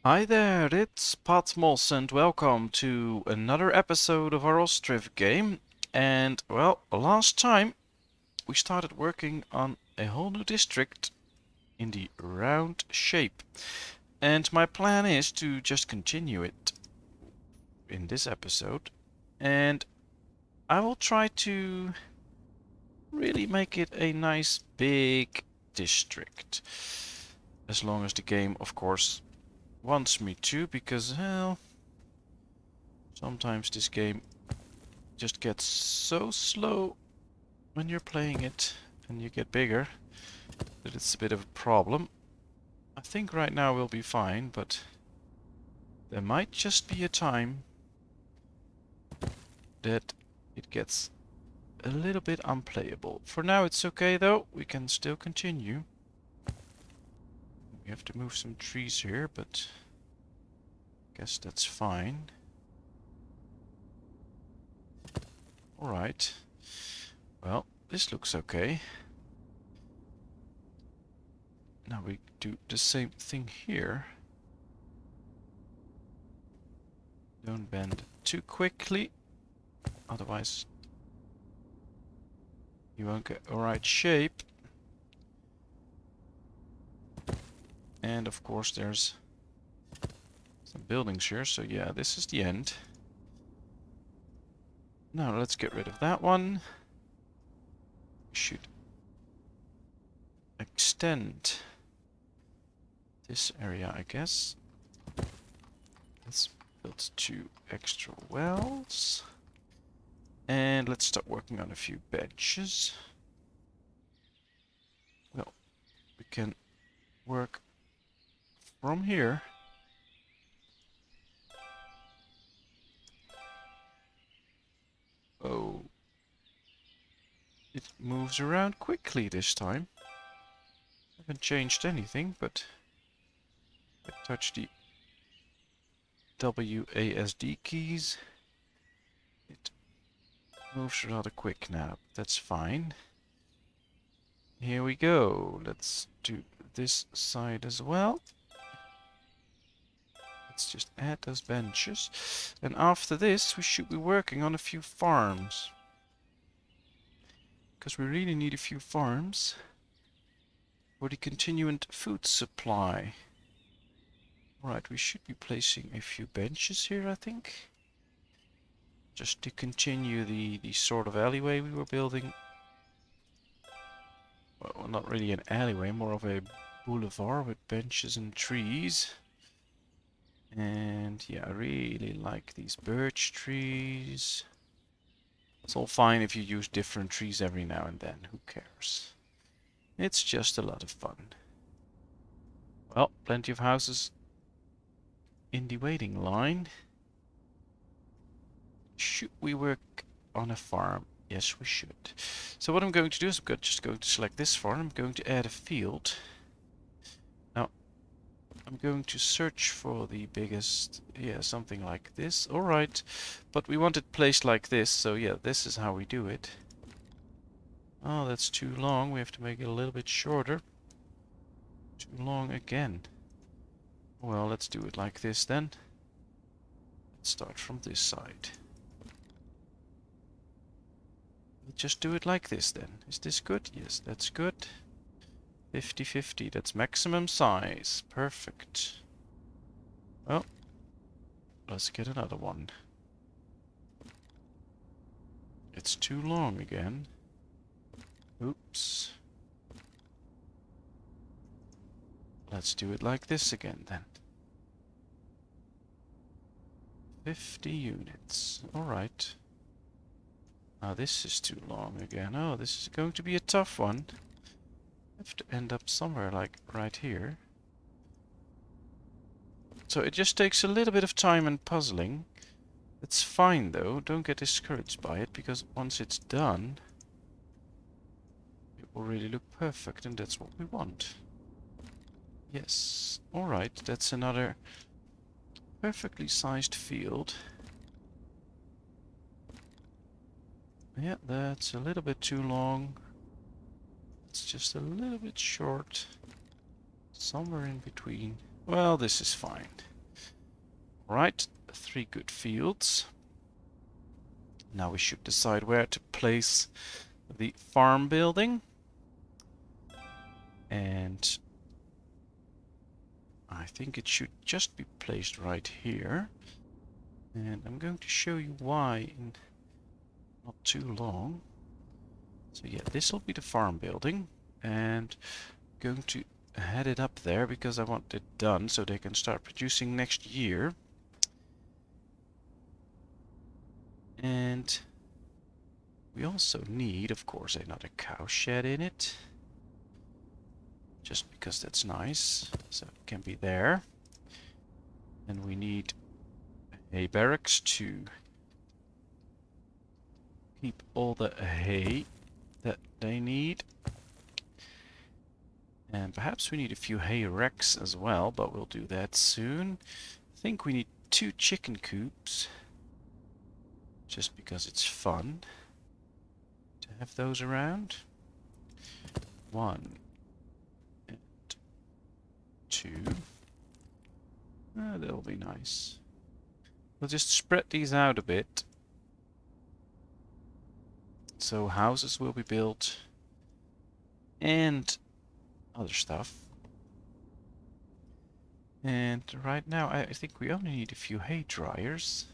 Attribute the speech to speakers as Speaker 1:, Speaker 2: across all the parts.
Speaker 1: Hi there, it's Patmos and welcome to another episode of our Ostriv game. And well, last time we started working on a whole new district in the round shape. And my plan is to just continue it in this episode. And I will try to really make it a nice big district. As long as the game, of course, wants me to, because, well, sometimes this game just gets so slow when you're playing it and you get bigger that it's a bit of a problem. I think right now we'll be fine, but there might just be a time that it gets a little bit unplayable. For now it's okay though, we can still continue. We have to move some trees here, but I guess that's fine. Alright. Well, this looks okay. Now we do the same thing here. Don't bend too quickly, otherwise you won't get the right shape. And of course there's some buildings here, so yeah, this is the end. Now let's get rid of that one. We should extend this area, I guess. Let's build 2 extra wells. And let's start working on a few benches. Well, we can work from here. Oh, it moves around quickly this time. I haven't changed anything, but I touch the WASD keys. It moves rather quick now. That's fine. Here we go. Let's do this side as well. Let's just add those benches. And after this, we should be working on a few farms. Because we really need a few farms for the continuant food supply. Right, we should be placing a few benches here, I think. Just to continue the sort of alleyway we were building. Well, not really an alleyway, more of a boulevard with benches and trees. And yeah, I really like these birch trees. It's all fine if you use different trees every now and then, who cares? It's just a lot of fun. Well, plenty of houses in the waiting line. Should we work on a farm? Yes, we should. So what I'm going to do is I'm just going to select this farm. I'm going to add a field. Now, I'm going to search for the biggest, yeah, something like this. Alright, but we want it placed like this, so yeah, this is how we do it. Oh, that's too long. We have to make it a little bit shorter. Too long again. Well, let's do it like this then. Let's start from this side. We'll just do it like this then. Is this good? Yes, that's good. 50-50, that's maximum size. Perfect. Well, let's get another one. It's too long again. Oops. Let's do it like this again then. 50 units. Alright. Now this is too long again. Oh, this is going to be a tough one. I have to end up somewhere like right here. So it just takes a little bit of time and puzzling. It's fine though, don't get discouraged by it, because once it's done, it will really look perfect, and that's what we want. Yes, alright, that's another perfectly sized field. Yeah, that's a little bit too long. It's just a little bit short. Somewhere in between. Well, this is fine. Right, 3 good fields. Now we should decide where to place the farm building. And I think it should just be placed right here. And I'm going to show you why in not too long. So yeah, this will be the farm building. And I'm going to head it up there because I want it done so they can start producing next year. And we also need, of course, another cow shed in it. Just because that's nice. So it can be there. And we need hay barracks to keep all the hay that they need. And perhaps we need a few hay racks as well, but we'll do that soon. I think we need 2 chicken coops. Just because it's fun to have those around. 1 and 2. That'll be nice. We'll just spread these out a bit. So houses will be built. And other stuff. And right now I think we only need a few hay dryers.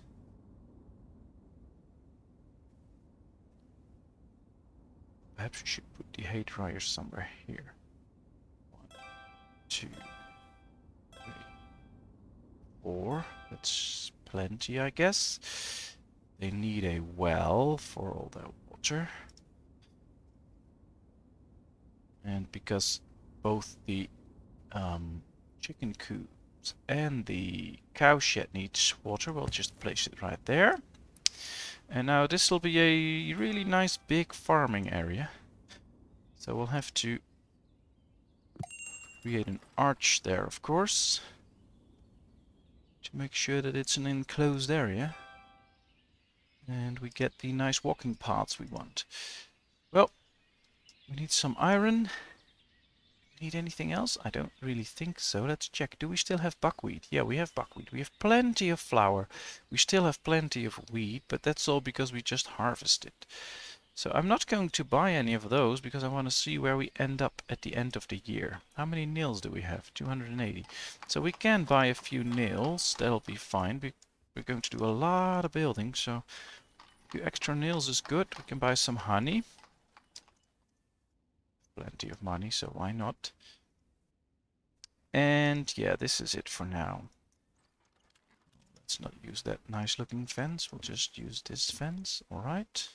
Speaker 1: Perhaps we should put the hay dryers somewhere here. 1, 2, 3, 4. That's plenty, I guess. They need a well for all that water. And because both the chicken coops and the cow shed needs water, we'll just place it right there. And now this will be a really nice big farming area. So we'll have to create an arch there, of course, to make sure that it's an enclosed area. And we get the nice walking paths we want. Well, we need some iron. Need anything else? I don't really think so. Let's check. Do we still have buckwheat? Yeah, we have buckwheat. We have plenty of flour. We still have plenty of wheat, but that's all because we just harvested. So I'm not going to buy any of those because I want to see where we end up at the end of the year. How many nails do we have? 280. So we can buy a few nails. That'll be fine. We're going to do a lot of building, so a few extra nails is good. We can buy some honey. Plenty of money, so why not? And yeah, this is it for now. Let's not use that nice looking fence. We'll just use this fence. Alright.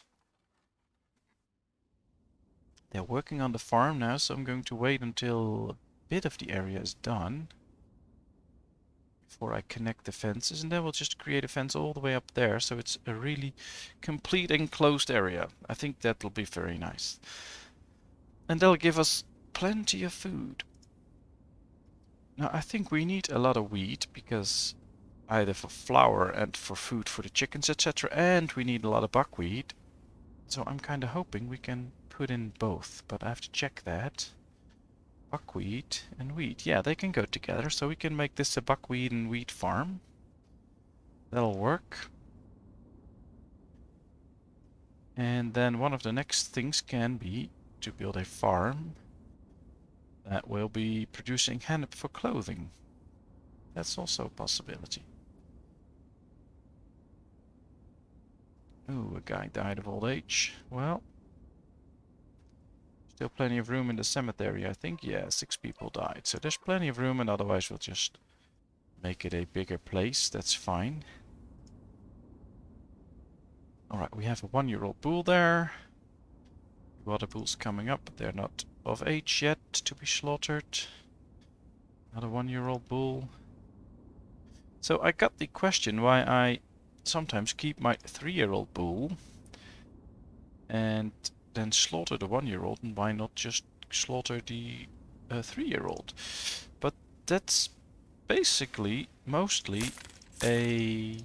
Speaker 1: They're working on the farm now, so I'm going to wait until a bit of the area is done before I connect the fences, and then we'll just create a fence all the way up there, so it's a really complete enclosed area. I think that'll be very nice. And they'll give us plenty of food. Now I think we need a lot of wheat because either for flour and for food for the chickens, etc. And we need a lot of buckwheat. So I'm kind of hoping we can put in both, but I have to check that. Buckwheat and wheat. Yeah, they can go together, so we can make this a buckwheat and wheat farm. That'll work. And then one of the next things can be to build a farm that will be producing hennep for clothing. That's also a possibility. Ooh, a guy died of old age. Well, still plenty of room in the cemetery, I think. Yeah, 6 people died. So there's plenty of room, and otherwise we'll just make it a bigger place. That's fine. Alright, we have a 1-year-old bull there. 2 other bulls coming up, but they're not of age yet to be slaughtered. Another 1-year-old bull. So I got the question why I sometimes keep my 3-year-old bull and then slaughter the 1-year-old, and why not just slaughter the 3-year-old? But that's basically mostly there's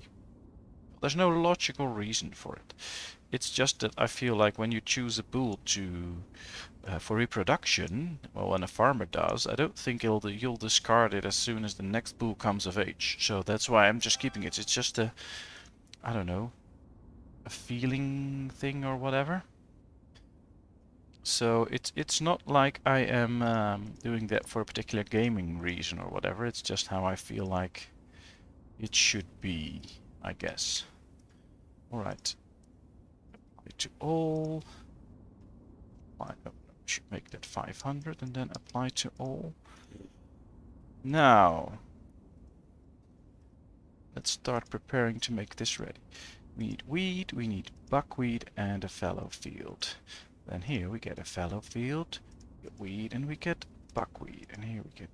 Speaker 1: no logical reason for it. It's just that I feel like when you choose a bull to for reproduction, well, when a farmer does, I don't think you'll discard it as soon as the next bull comes of age. So that's why I'm just keeping it. It's just a, I don't know, a feeling thing or whatever. So it's not like I am doing that for a particular gaming reason or whatever. It's just how I feel like it should be, I guess. All right. Apply to all. Apply, oh, no, we should make that 500 and then apply to all. Now, let's start preparing to make this ready. We need weed, we need buckwheat, and a fallow field. Then here we get a fallow field, we get weed, and we get buckwheat. And here we get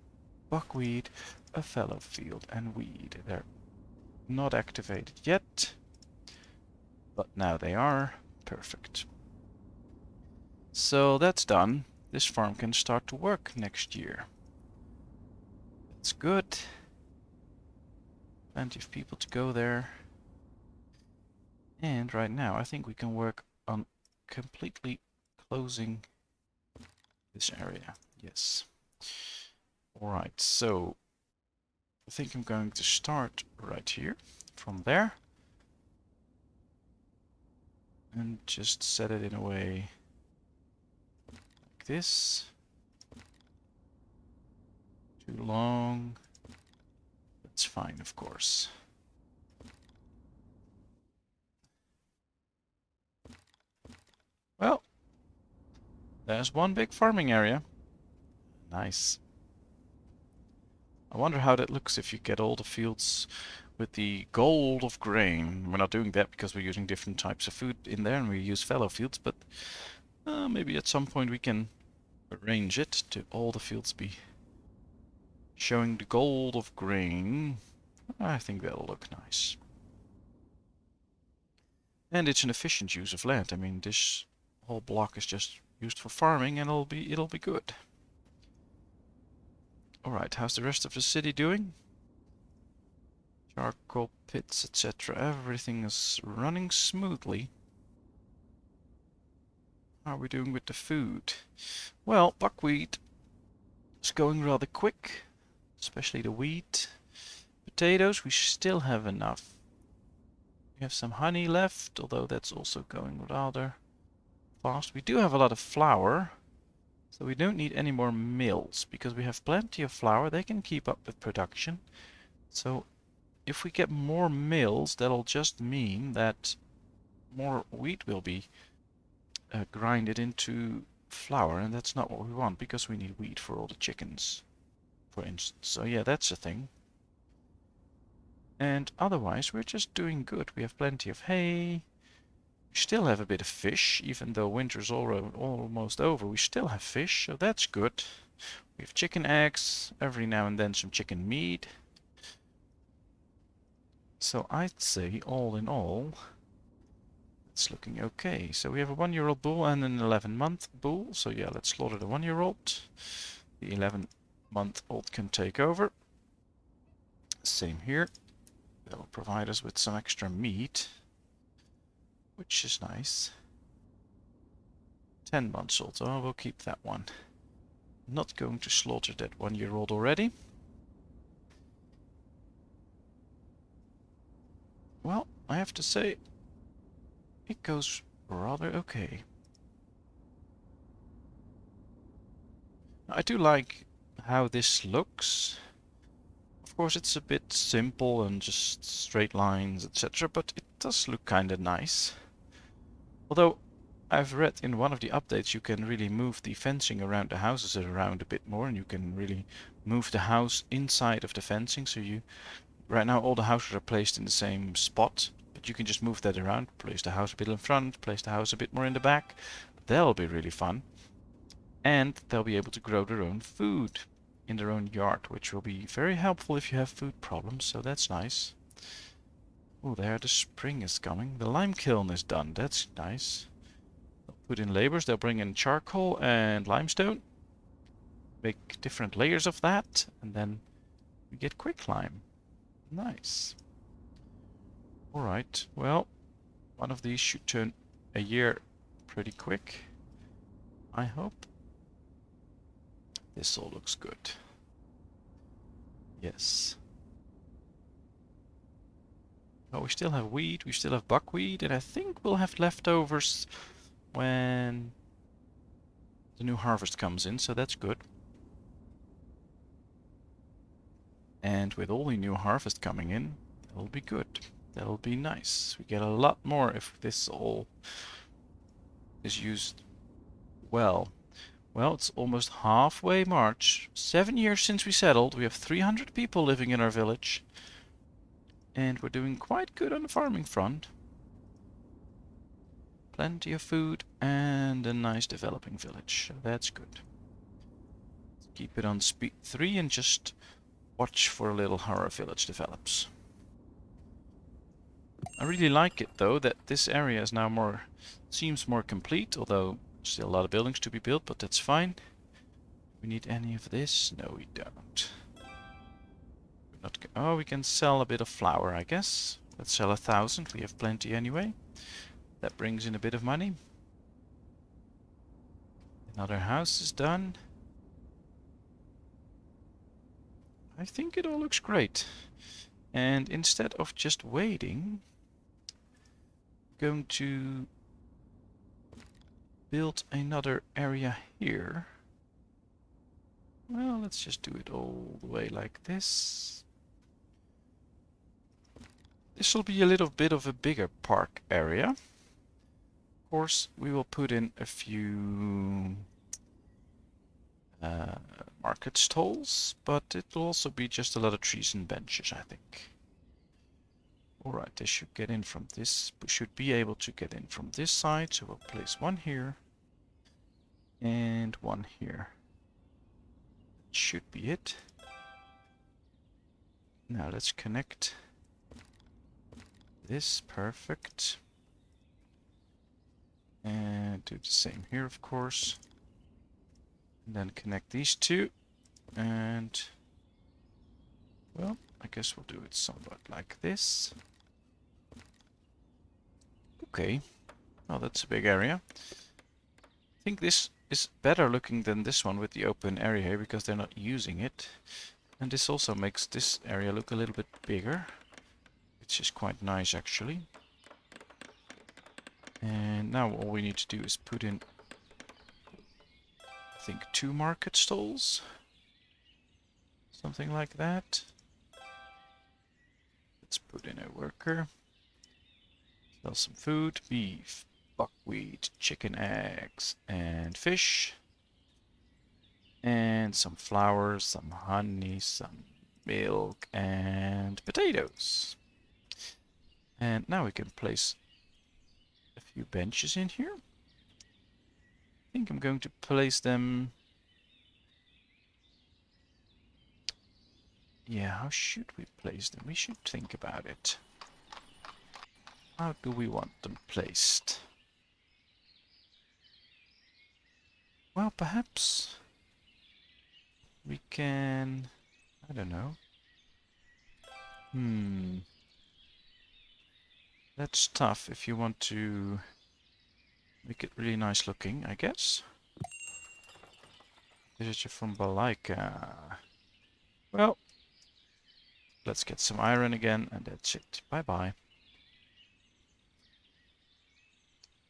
Speaker 1: buckwheat, a fallow field, and weed. They're not activated yet, but now they are. Perfect. So that's done. This farm can start to work next year. That's good. Plenty of people to go there. And right now I think we can work on completely closing this area. Yes. Alright, so I think I'm going to start right here from there. And just set it in a way like this. Too long. That's fine, of course. Well, there's one big farming area. Nice. I wonder how that looks if you get all the fields with the gold of grain. We're not doing that because we're using different types of food in there and we use fallow fields, but maybe at some point we can arrange it to all the fields be showing the gold of grain. I think that'll look nice. And it's an efficient use of land. I mean, this whole block is just used for farming and it'll be good. Alright, how's the rest of the city doing? Charcoal pits, etc. Everything is running smoothly. How are we doing with the food? Well, buckwheat is going rather quick, especially the wheat. Potatoes, we still have enough. We have some honey left, although that's also going rather fast. We do have a lot of flour, so we don't need any more mills, because we have plenty of flour. They can keep up with production. So if we get more mills, that'll just mean that more wheat will be grinded into flour, and that's not what we want, because we need wheat for all the chickens, for instance. So yeah, that's a thing. And otherwise, we're just doing good. We have plenty of hay. We still have a bit of fish, even though winter's almost over. We still have fish, so that's good. We have chicken eggs, every now and then some chicken meat. So I'd say, all in all, it's looking okay. So we have a 1-year-old bull and an 11-month bull. So yeah, let's slaughter the 1-year-old. The 11-month-old can take over. Same here. That'll provide us with some extra meat, which is nice. 10 months old. Oh, we'll keep that one. Not going to slaughter that 1-year-old already. Well, I have to say, it goes rather okay. I do like how this looks. Of course, it's a bit simple and just straight lines, etc., but it does look kinda nice. Although, I've read in one of the updates you can really move the fencing around the houses around a bit more, and you can really move the house inside of the fencing, so right now all the houses are placed in the same spot, but you can just move that around, place the house a bit in front, place the house a bit more in the back. That'll be really fun. And they'll be able to grow their own food in their own yard, which will be very helpful if you have food problems, so that's nice. Oh, there the spring is coming. The lime kiln is done, that's nice. They'll put in labors, they'll bring in charcoal and limestone, make different layers of that, and then we get quicklime. Nice. Alright, well, one of these should turn a year pretty quick, I hope. This all looks good. Yes. Oh, we still have wheat, we still have buckwheat, and I think we'll have leftovers when the new harvest comes in, so that's good. And with all the new harvest coming in, that'll be good. That'll be nice. We get a lot more if this all is used well. Well, it's almost halfway March. 7 years since we settled. We have 300 people living in our village. And we're doing quite good on the farming front. Plenty of food and a nice developing village. So that's good. Let's keep it on speed 3 and just watch for a little how our village develops. I really like it though that this area is now seems more complete, although still a lot of buildings to be built, but that's fine. We need any of this? No, we don't. Oh, we can sell a bit of flour, I guess. Let's sell 1,000. We have plenty anyway. That brings in a bit of money. Another house is done. I think it all looks great. And instead of just waiting, I'm going to build another area here. Well, let's just do it all the way like this. This will be a little bit of a bigger park area. Of course, we will put in a few market stalls, but it will also be just a lot of trees and benches, I think. Alright, they should get in from this. We should be able to get in from this side, so we'll place one here and one here. That should be it. Now let's connect this. Perfect. And do the same here, of course. And then connect these two. And, well, I guess we'll do it somewhat like this. Okay. Well, that's a big area. I think this is better looking than this one with the open area here because they're not using it. And this also makes this area look a little bit bigger, which is quite nice actually. And now all we need to do is put in, I think, 2 market stalls. Something like that. Let's put in a worker. Sell some food, beef, buckwheat, chicken eggs, and fish. And some flour, some honey, some milk, and potatoes. And now we can place a few benches in here. I think I'm going to place them... Yeah, how should we place them? We should think about it. How do we want them placed? Well, perhaps we can... I don't know. That's tough if you want to make it really nice looking, I guess. Visitor from Balaika. Well, let's get some iron again, and that's it. Bye-bye.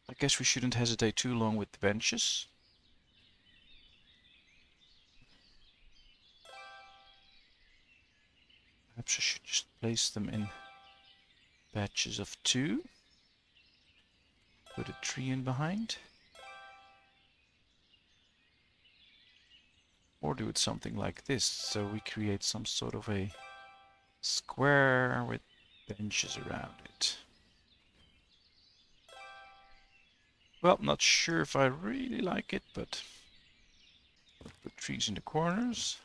Speaker 1: I guess we shouldn't hesitate too long with the benches. Perhaps I should just place them in batches of 2. Put a tree in behind. Or do it something like this, so we create some sort of a square with benches around it. Well, not sure if I really like it, but put trees in the corners.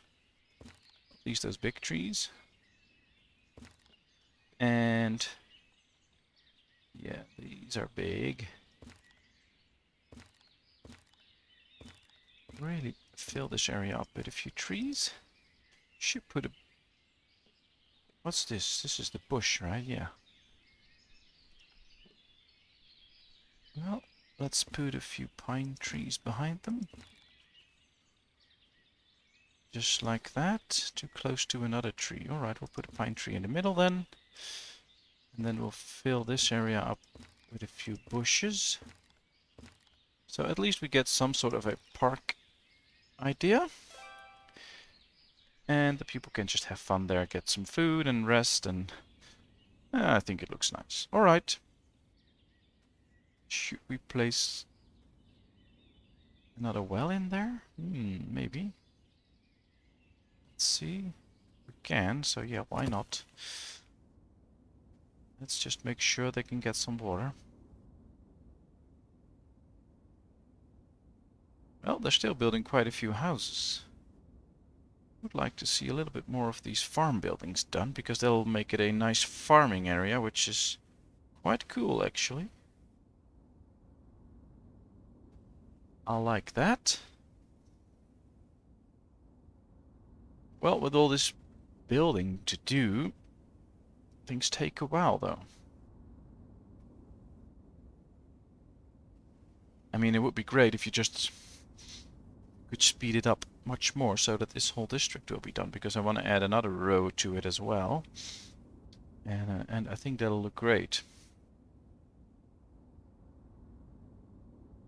Speaker 1: At least those big trees. And yeah, these are big. Really fill this area up with a few trees. Should put a... What's this? This is the bush, right? Yeah. Well, let's put a few pine trees behind them. Just like that. Too close to another tree. Alright, we'll put a pine tree in the middle then. And then we'll fill this area up with a few bushes. So at least we get some sort of a park idea. And the people can just have fun there, get some food and rest, and I think it looks nice. Alright. Should we place another well in there? Maybe. Let's see. We can, so yeah, why not? Let's just make sure they can get some water. Well, they're still building quite a few houses. Would like to see a little bit more of these farm buildings done, because they'll make it a nice farming area, which is quite cool actually. I like that. Well, with all this building to do, things take a while though. I mean, it would be great if you just could speed it up much more so that this whole district will be done, because I want to add another row to it as well. And I think that'll look great.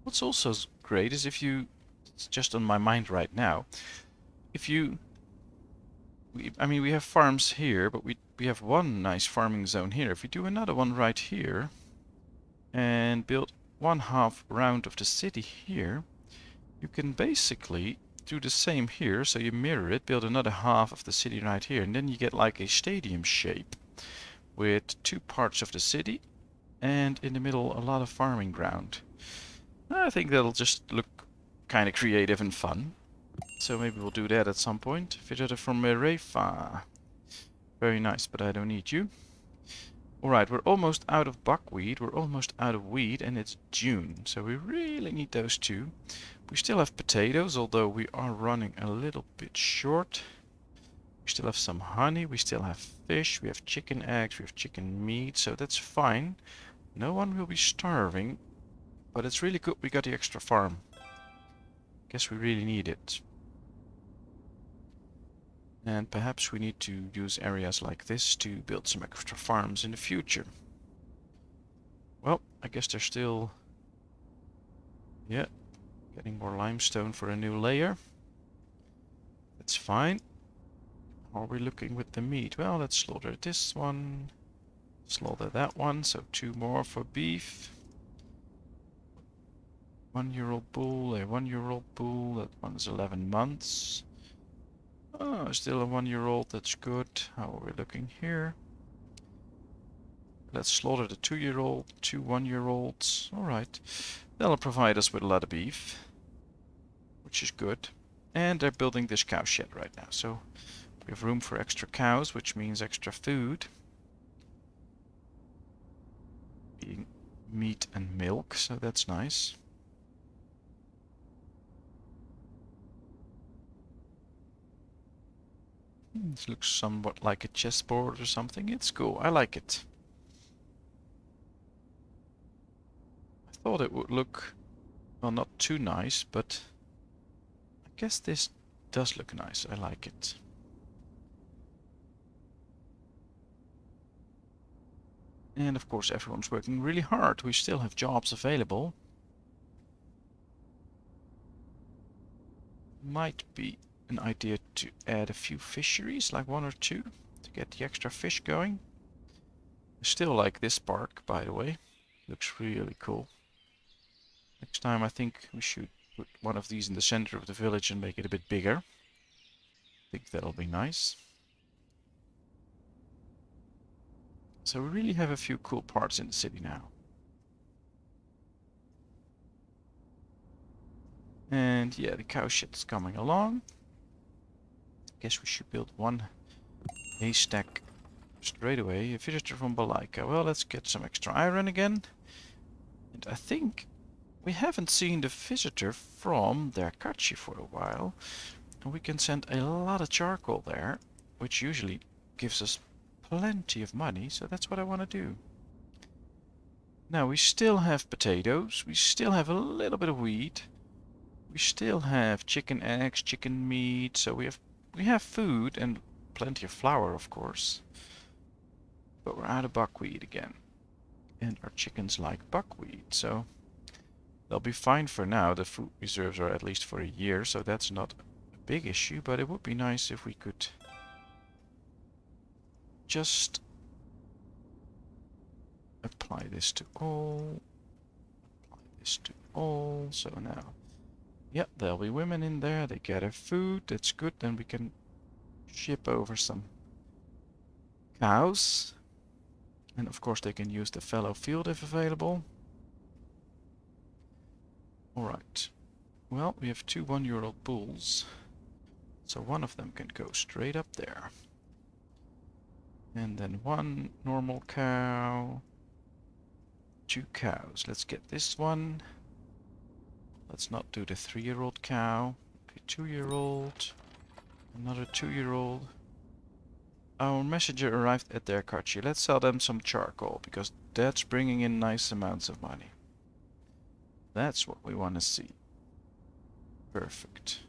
Speaker 1: What's also great is if you, it's just on my mind right now, if you, I mean we have farms here, but we have one nice farming zone here. If we do another one right here and build one half round of the city here, you can basically do the same here. So you mirror it, build another half of the city right here, and then you get like a stadium shape with two parts of the city and in the middle a lot of farming ground. I think that'll just look kind of creative and fun. So maybe we'll do that at some point. Visitor from Merefa. Very nice, but I don't need you. Alright, we're almost out of buckwheat, we're almost out of wheat, and it's June. So we really need those two. We still have potatoes, although we are running a little bit short. We still have some honey, we still have fish, we have chicken eggs, we have chicken meat, so that's fine. No one will be starving, but it's really good we got the extra farm. Guess we really need it. And perhaps we need to use areas like this to build some extra farms in the future. Well, I guess they're still... yeah, getting more limestone for a new layer. That's fine. How are we looking with the meat? Well, let's slaughter this one. Slaughter that one, so 2 more for beef. 1-year-old bull, a 1-year-old bull, that one's 11 months. Oh, still a 1-year-old, that's good. How are we looking here? Let's slaughter the 2-year-old, 2 1-year-olds. Alright. That'll provide us with a lot of beef, which is good. And they're building this cow shed right now, so we have room for extra cows, which means extra food. Being meat and milk, so that's nice. This looks somewhat like a chessboard or something. It's cool. I like it. I thought it would look, well, not too nice, but I guess this does look nice. I like it. And of course everyone's working really hard. We still have jobs available. Might be an idea to add a few fisheries, like 1 or 2, to get the extra fish going. I still like this park, by the way. Looks really cool. Next time I think we should put one of these in the center of the village and make it a bit bigger. I think that'll be nice. So we really have a few cool parts in the city now. And yeah, the cow shed's coming along. Guess we should build 1 haystack straight away. A visitor from Balaika. Well, let's get some extra iron again. And I think we haven't seen the visitor from Derkachi for a while. And we can send a lot of charcoal there, which usually gives us plenty of money. So that's what I want to do. Now, we still have potatoes. We still have a little bit of wheat. We still have chicken eggs, chicken meat. So we have we have food and plenty of flour, of course. But we're out of buckwheat again. And our chickens like buckwheat, so they'll be fine for now. The food reserves are at least for a year, so that's not a big issue. But it would be nice if we could just apply this to all. Apply this to all. So now, yep, there'll be women in there. They get their food. That's good. Then we can ship over some cows. And of course they can use the fallow field if available. Alright. Well, we have 2 one-year-old bulls. So one of them can go straight up there. And then 1 normal cow. 2 cows. Let's get this one. Let's not do the 3-year-old cow. Okay, 2-year-old. Another 2-year-old. Our messenger arrived at their Karchi. Let's sell them some charcoal, because that's bringing in nice amounts of money. That's what we want to see. Perfect.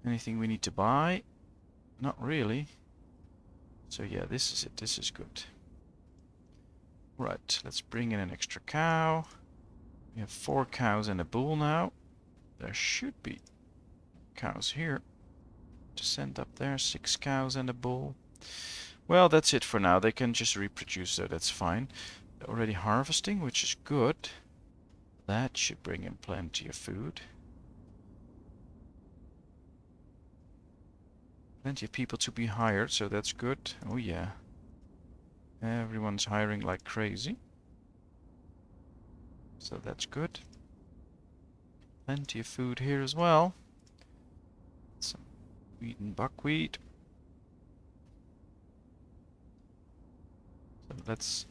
Speaker 1: Anything we need to buy? Not really. So yeah, this is it. This is good. Right, let's bring in an extra cow. We have 4 cows and a bull now. There should be cows here to send up there. 6 cows and a bull. Well, that's it for now. They can just reproduce, so that's fine. They're already harvesting, which is good. That should bring in plenty of food. Plenty of people to be hired, so that's good. Oh yeah. Everyone's hiring like crazy. So that's good. Plenty of food here as well. Some wheat and buckwheat. So let's...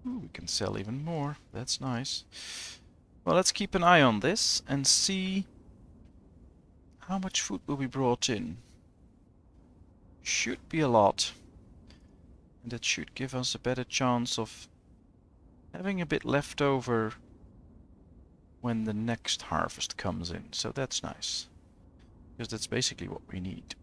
Speaker 1: Ooh, we can sell even more. That's nice. Well, let's keep an eye on this and see how much food will be brought in. Should be a lot. And that should give us a better chance of having a bit left over when the next harvest comes in. So that's nice. Because that's basically what we need.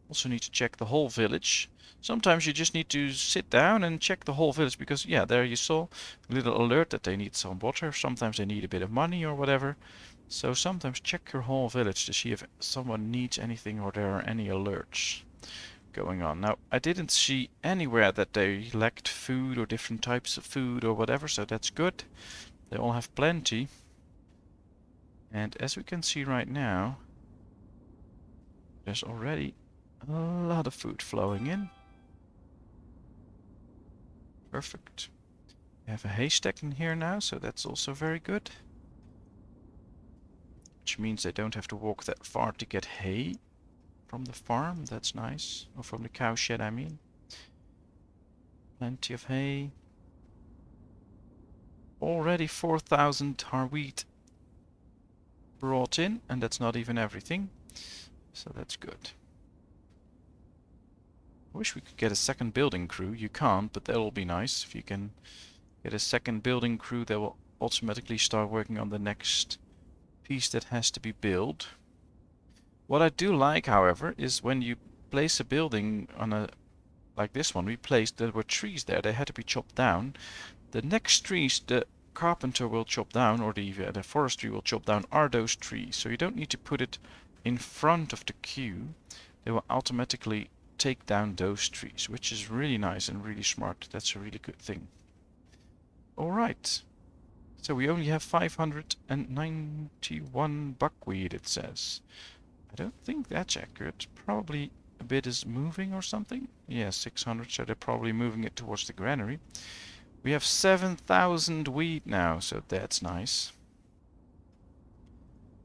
Speaker 1: Also need to check the whole village. Sometimes you just need to sit down and check the whole village, because yeah, there you saw a little alert that they need some water. Sometimes they need a bit of money or whatever. So sometimes check your whole village to see if someone needs anything or there are any alerts going on. Now, I didn't see anywhere that they lacked food or different types of food or whatever, so that's good. They all have plenty. And as we can see right now, there's already a lot of food flowing in. Perfect. We have a haystack in here now, so that's also very good. Which means they don't have to walk that far to get hay from the farm. That's nice. Or from the cow shed, I mean. Plenty of hay. Already 4,000 har wheat brought in, and that's not even everything. So that's good. I wish we could get a second building crew. You can't, but that'll be nice. If you can get a second building crew, they will automatically start working on the next piece that has to be built. What I do like, however, is when you place a building on a... like this one we placed, there were trees there. They had to be chopped down. The next trees the carpenter will chop down, or the forestry will chop down, are those trees. So you don't need to put it in front of the queue. They will automatically take down those trees, which is really nice and really smart. That's a really good thing. Alright. So we only have 591 buckwheat, it says. I don't think that's accurate. Probably a bit is moving or something. Yeah, 600, so they're probably moving it towards the granary. We have 7,000 wheat now, so that's nice.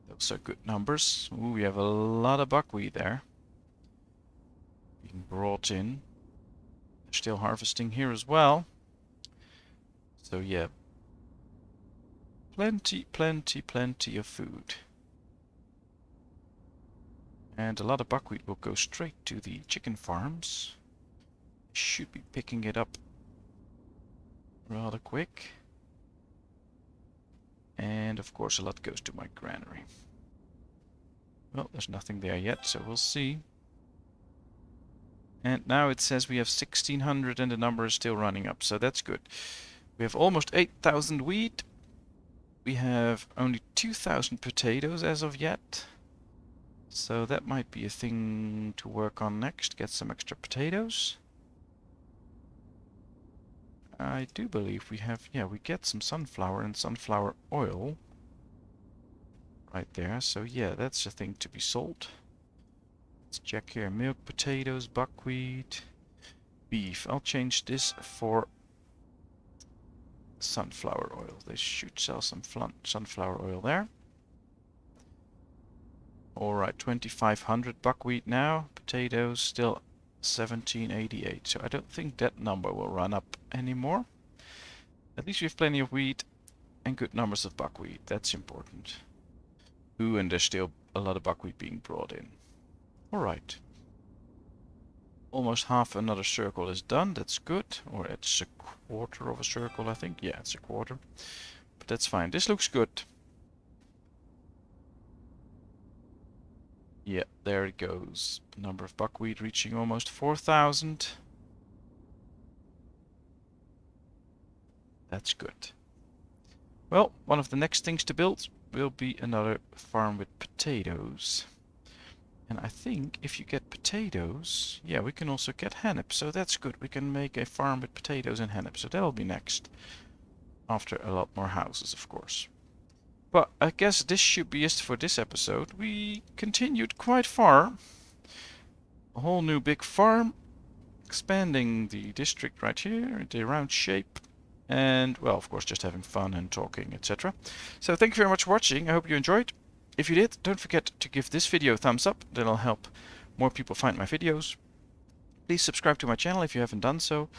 Speaker 1: Those are good numbers. Ooh, we have a lot of buckwheat there being brought in. They're still harvesting here as well. So yeah, plenty of food. And a lot of buckwheat will go straight to the chicken farms. Should be picking it up rather quick. And of course a lot goes to my granary. Well, there's nothing there yet, so we'll see. And now it says we have 1600 and the number is still running up, so that's good. We have almost 8000 wheat. We have only 2000 potatoes as of yet. So that might be a thing to work on next, get some extra potatoes. I do believe we have, yeah, we get some sunflower and sunflower oil right there. So yeah, that's a thing to be sold. Let's check here. Milk, potatoes, buckwheat, beef. I'll change this for sunflower oil. They should sell some sunflower oil there. Alright, 2500 buckwheat now. Potatoes still 1788. So I don't think that number will run up anymore. At least we have plenty of wheat and good numbers of buckwheat. That's important. Ooh, and there's still a lot of buckwheat being brought in. Alright. Almost half another circle is done. That's good. Or it's a quarter of a circle, I think. Yeah, it's a quarter. But that's fine. This looks good. Yeah, there it goes. Number of buckwheat reaching almost 4000. That's good. Well, one of the next things to build will be another farm with potatoes. And I think if you get potatoes, yeah, we can also get hennep. So that's good. We can make a farm with potatoes and hennep. So that'll be next. After a lot more houses, of course. But I guess this should be it for this episode. We continued quite far. A whole new big farm. Expanding the district right here, the round shape. And, well, of course, just having fun and talking, etc. So thank you very much for watching. I hope you enjoyed. If you did, don't forget to give this video a thumbs up. That'll help more people find my videos. Please subscribe to my channel if you haven't done so.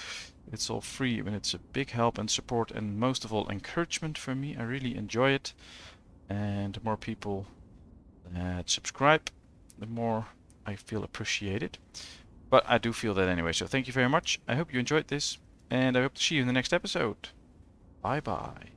Speaker 1: It's all free and it's a big help and support and most of all encouragement for me. I really enjoy it. And the more people that subscribe, the more I feel appreciated. But I do feel that anyway, so thank you very much. I hope you enjoyed this, and I hope to see you in the next episode. Bye bye.